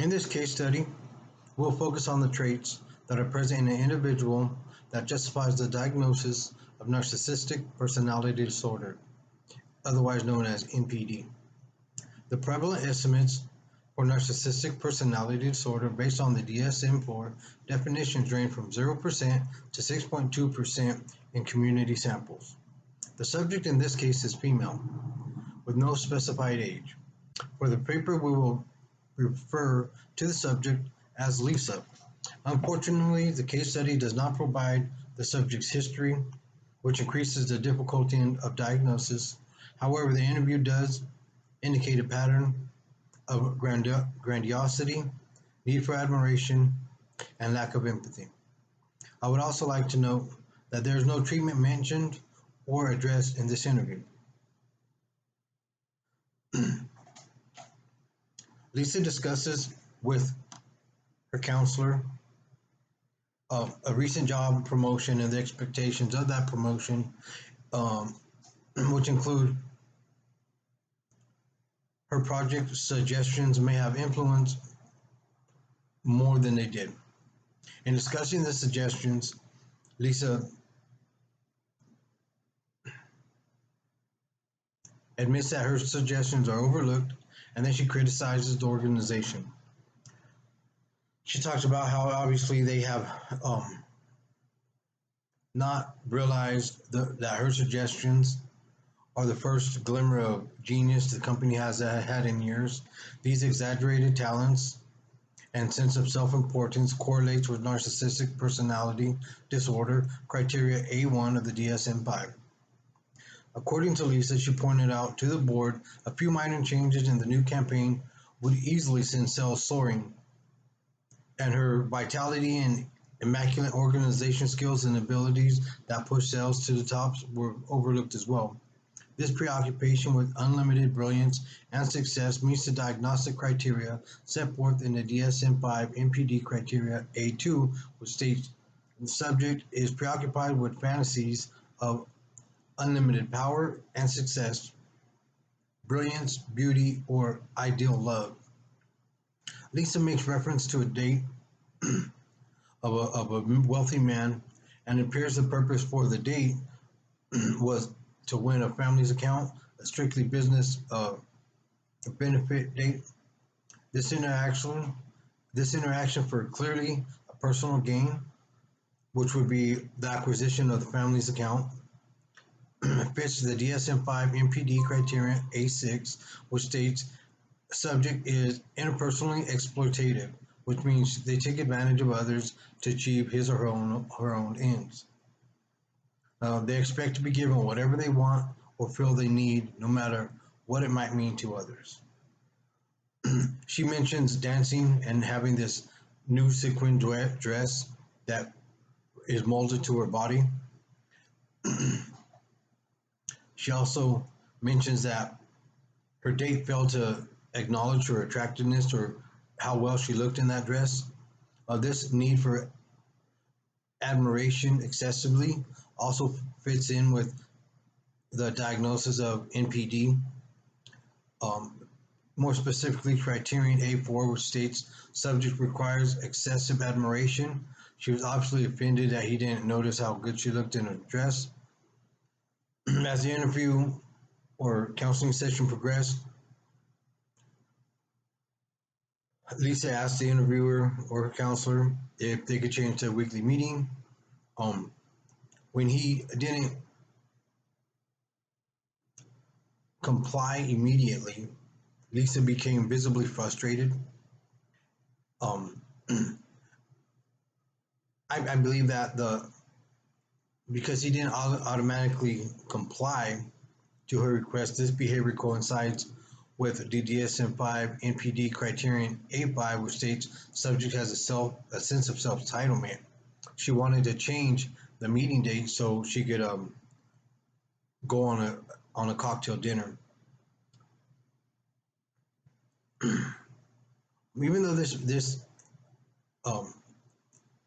In this case study, we'll focus on the traits that are present in an individual that justifies the diagnosis of narcissistic personality disorder, otherwise known as NPD. The prevalent estimates for narcissistic personality disorder based on the DSM-4 definitions range from 0% to 6.2% in community samples. The subject in this case is female, with no specified age. For the paper, we will refer to the subject as Lisa. Unfortunately, the case study does not provide the subject's history, which increases the difficulty of diagnosis. However, the interview does indicate a pattern of grandiosity, need for admiration, and lack of empathy. I would also like to note that there is no treatment mentioned or addressed in this interview. Lisa discusses with her counselor a recent job promotion and the expectations of that promotion, which include her project suggestions may have influenced more than they did. In discussing the suggestions, Lisa admits that her suggestions are overlooked, and then she criticizes the organization. She talks about how obviously they have not realized that her suggestions are the first glimmer of genius the company has had in years. These exaggerated talents and sense of self-importance correlates with narcissistic personality disorder criteria A1 of the DSM-5. According to Lisa, she pointed out to the board a few minor changes in the new campaign would easily send sales soaring, and her vitality and immaculate organization skills and abilities that push sales to the tops were overlooked as well. This preoccupation with unlimited brilliance and success meets the diagnostic criteria set forth in the DSM-5 NPD criteria A2, which states the subject is preoccupied with fantasies of unlimited power and success, brilliance, beauty, or ideal love. Lisa makes reference to a date of a wealthy man, and it appears the purpose for the date was to win a family's account, a strictly business benefit date. This interaction for clearly a personal gain, which would be the acquisition of the family's account, fits the DSM-5 NPD criterion A6, which states subject is interpersonally exploitative, which means they take advantage of others to achieve his or her own ends. They expect to be given whatever they want or feel they need, no matter what it might mean to others. She mentions dancing and having this new sequin dress that is molded to her body. She also mentions that her date failed to acknowledge her attractiveness or how well she looked in that dress. This need for admiration excessively also fits in with the diagnosis of NPD. More specifically, criterion A4, which states subject requires excessive admiration. She was obviously offended that he didn't notice how good she looked in her dress. As the interview or counseling session progressed, Lisa asked the interviewer or her counselor if they could change to a weekly meeting. When he didn't comply immediately, Lisa became visibly frustrated. I believe that because he didn't automatically comply to her request, this behavior coincides with the DSM-5 NPD criterion A5, which states subject has a sense of self-entitlement. She wanted to change the meeting date so she could go on a cocktail dinner. Even though this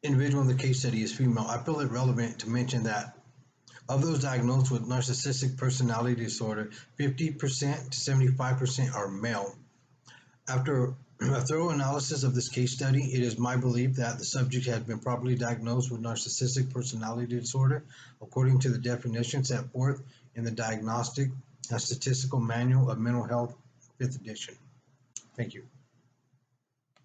individual in the case study is female, I feel it relevant to mention that of those diagnosed with narcissistic personality disorder, 50% to 75% are male. After a thorough analysis of this case study, it is my belief that the subject has been properly diagnosed with narcissistic personality disorder according to the definition set forth in the Diagnostic and Statistical Manual of Mental Health, 5th edition. Thank you.